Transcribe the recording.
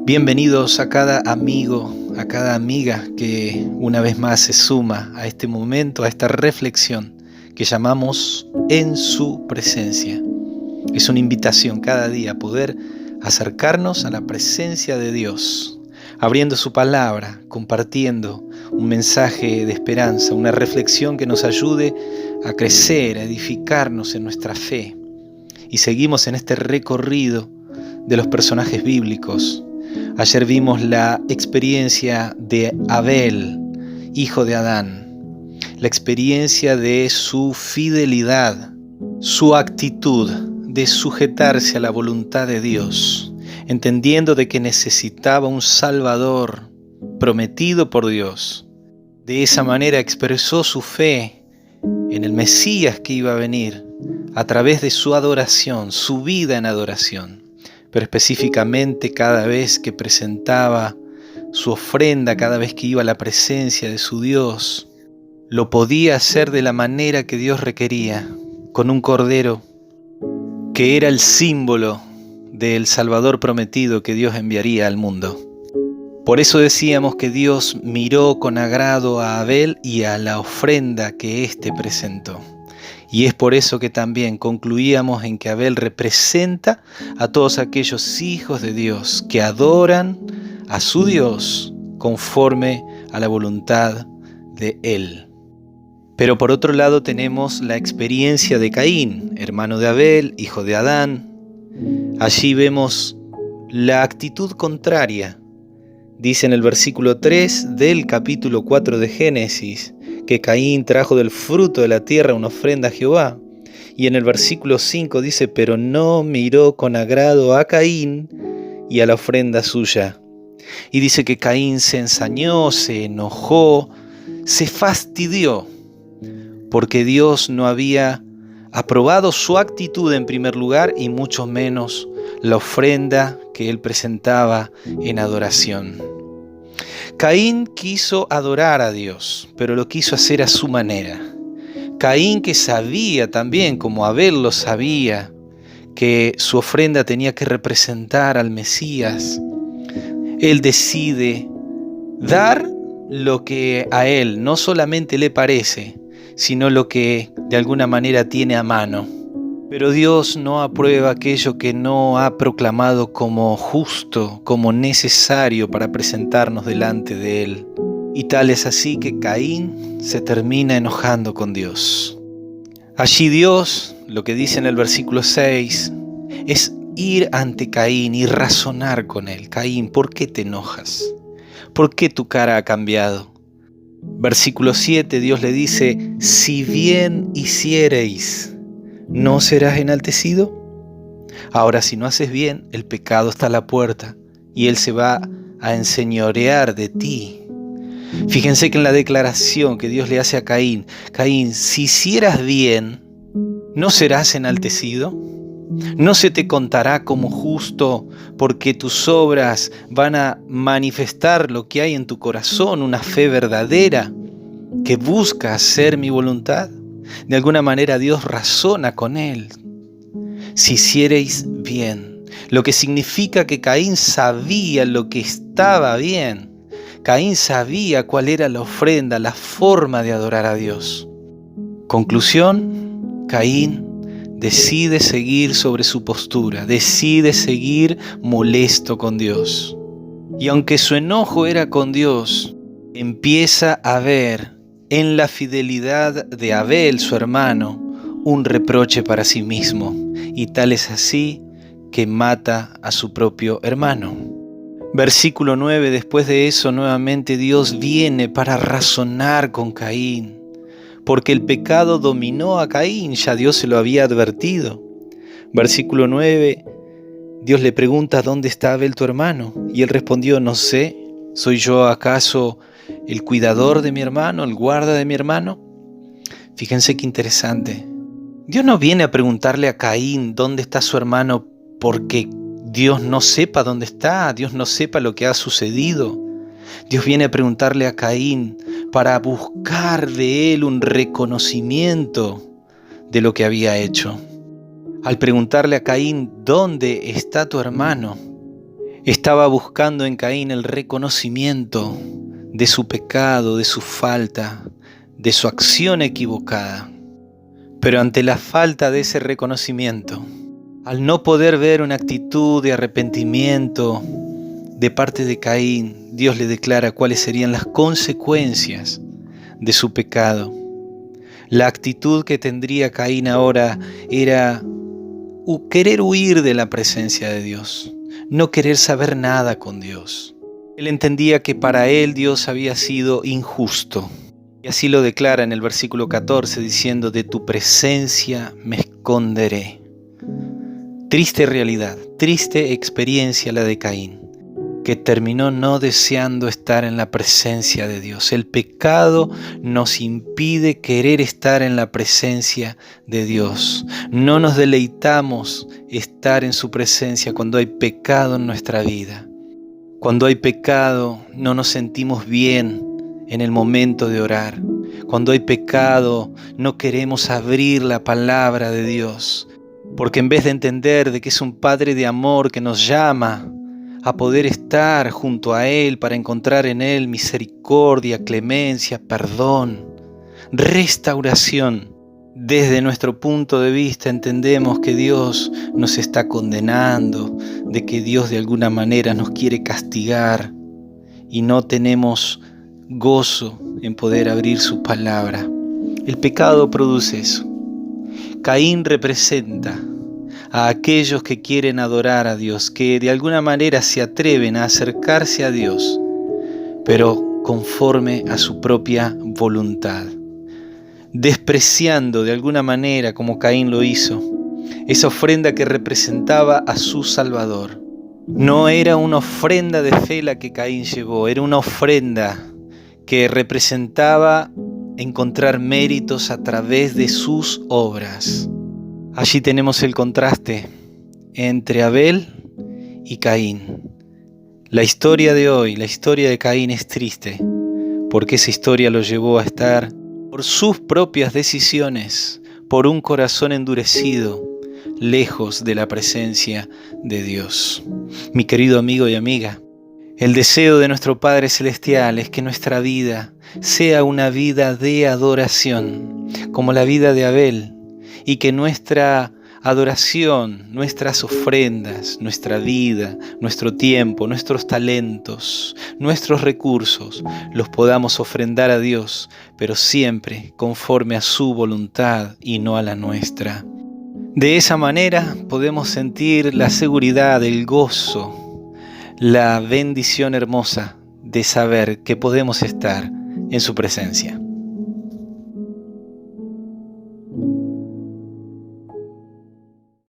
Bienvenidos a cada amigo, a cada amiga que una vez más se suma a este momento, a esta reflexión que llamamos En su presencia. Es una invitación cada día a poder acercarnos a la presencia de Dios, abriendo su palabra, compartiendo un mensaje de esperanza, una reflexión que nos ayude a crecer, a edificarnos en nuestra fe. Y seguimos en este recorrido de los personajes bíblicos. Ayer vimos la experiencia de Abel, hijo de Adán, la experiencia de su fidelidad, su actitud de sujetarse a la voluntad de Dios, entendiendo de que necesitaba un Salvador prometido por Dios. De esa manera expresó su fe en el Mesías que iba a venir a través de su adoración, su vida en adoración. Pero específicamente cada vez que presentaba su ofrenda, cada vez que iba a la presencia de su Dios, lo podía hacer de la manera que Dios requería, con un cordero que era el símbolo del Salvador prometido que Dios enviaría al mundo. Por eso decíamos que Dios miró con agrado a Abel y a la ofrenda que éste presentó. Y es por eso que también concluíamos en que Abel representa a todos aquellos hijos de Dios que adoran a su Dios conforme a la voluntad de Él. Pero por otro lado tenemos la experiencia de Caín, hermano de Abel, hijo de Adán. Allí vemos la actitud contraria. Dice en el versículo 3 del capítulo 4 de Génesis, que Caín trajo del fruto de la tierra una ofrenda a Jehová. Y en el versículo 5 dice, pero no miró con agrado a Caín y a la ofrenda suya. Y dice que Caín se ensañó, se enojó, se fastidió, porque Dios no había aprobado su actitud en primer lugar y mucho menos la ofrenda que él presentaba en adoración. Caín quiso adorar a Dios, pero lo quiso hacer a su manera. Caín, que sabía también, como Abel lo sabía, que su ofrenda tenía que representar al Mesías, él decide dar lo que a él no solamente le parece, sino lo que de alguna manera tiene a mano. Pero Dios no aprueba aquello que no ha proclamado como justo, como necesario para presentarnos delante de Él. Y tal es así que Caín se termina enojando con Dios. Allí Dios, lo que dice en el versículo 6, es ir ante Caín y razonar con él. Caín, ¿por qué te enojas? ¿Por qué tu cara ha cambiado? Versículo 7, Dios le dice, si bien hiciereis, ¿no serás enaltecido? Ahora, si no haces bien, el pecado está a la puerta y él se va a enseñorear de ti. Fíjense que en la declaración que Dios le hace a Caín, Caín, si hicieras bien, ¿no serás enaltecido? ¿No se te contará como justo porque tus obras van a manifestar lo que hay en tu corazón, una fe verdadera que busca hacer mi voluntad? De alguna manera Dios razona con él. Si hiciereis bien, lo que significa que Caín sabía lo que estaba bien. Caín sabía cuál era la ofrenda, la forma de adorar a Dios. Conclusión, Caín decide seguir sobre su postura, decide seguir molesto con Dios. Y aunque su enojo era con Dios, empieza a ver en la fidelidad de Abel, su hermano, un reproche para sí mismo. Y tal es así que mata a su propio hermano. Versículo 9, después de eso nuevamente Dios viene para razonar con Caín, porque el pecado dominó a Caín, ya Dios se lo había advertido. Versículo 9, Dios le pregunta, ¿dónde está Abel tu hermano? Y él respondió, no sé, ¿soy yo acaso el cuidador de mi hermano, el guarda de mi hermano? Fíjense qué interesante. Dios no viene a preguntarle a Caín dónde está su hermano porque Dios no sepa dónde está, Dios no sepa lo que ha sucedido. Dios viene a preguntarle a Caín para buscar de él un reconocimiento de lo que había hecho. Al preguntarle a Caín, ¿dónde está tu hermano?, Estaba buscando en Caín el reconocimiento de su pecado, de su falta, de su acción equivocada. Pero ante la falta de ese reconocimiento, al no poder ver una actitud de arrepentimiento de parte de Caín, Dios le declara cuáles serían las consecuencias de su pecado. La actitud que tendría Caín ahora era querer huir de la presencia de Dios, no querer saber nada con Dios. Él entendía que para él Dios había sido injusto. Y así lo declara en el versículo 14 diciendo: de tu presencia me esconderé. Triste realidad, triste experiencia la de Caín, que terminó no deseando estar en la presencia de Dios. El pecado nos impide querer estar en la presencia de Dios. No nos deleitamos estar en su presencia cuando hay pecado en nuestra vida. Cuando hay pecado no nos sentimos bien en el momento de orar. Cuando hay pecado no queremos abrir la palabra de Dios, porque en vez de entender de que es un Padre de amor que nos llama a poder estar junto a Él para encontrar en Él misericordia, clemencia, perdón, restauración, desde nuestro punto de vista entendemos que Dios nos está condenando, de que Dios de alguna manera nos quiere castigar y no tenemos gozo en poder abrir su palabra. El pecado produce eso. Caín representa a aquellos que quieren adorar a Dios, que de alguna manera se atreven a acercarse a Dios, pero conforme a su propia voluntad, despreciando de alguna manera, como Caín lo hizo, esa ofrenda que representaba a su Salvador. No era una ofrenda de fe la que Caín llevó, era una ofrenda que representaba encontrar méritos a través de sus obras. Allí tenemos el contraste entre Abel y Caín. La historia de hoy, la historia de Caín es triste, porque esa historia lo llevó a estar por sus propias decisiones, por un corazón endurecido, lejos de la presencia de Dios. Mi querido amigo y amiga, el deseo de nuestro Padre Celestial es que nuestra vida sea una vida de adoración, como la vida de Abel, y que nuestra adoración, nuestras ofrendas, nuestra vida, nuestro tiempo, nuestros talentos, nuestros recursos, los podamos ofrendar a Dios, pero siempre conforme a su voluntad y no a la nuestra. De esa manera podemos sentir la seguridad, el gozo, la bendición hermosa de saber que podemos estar en su presencia.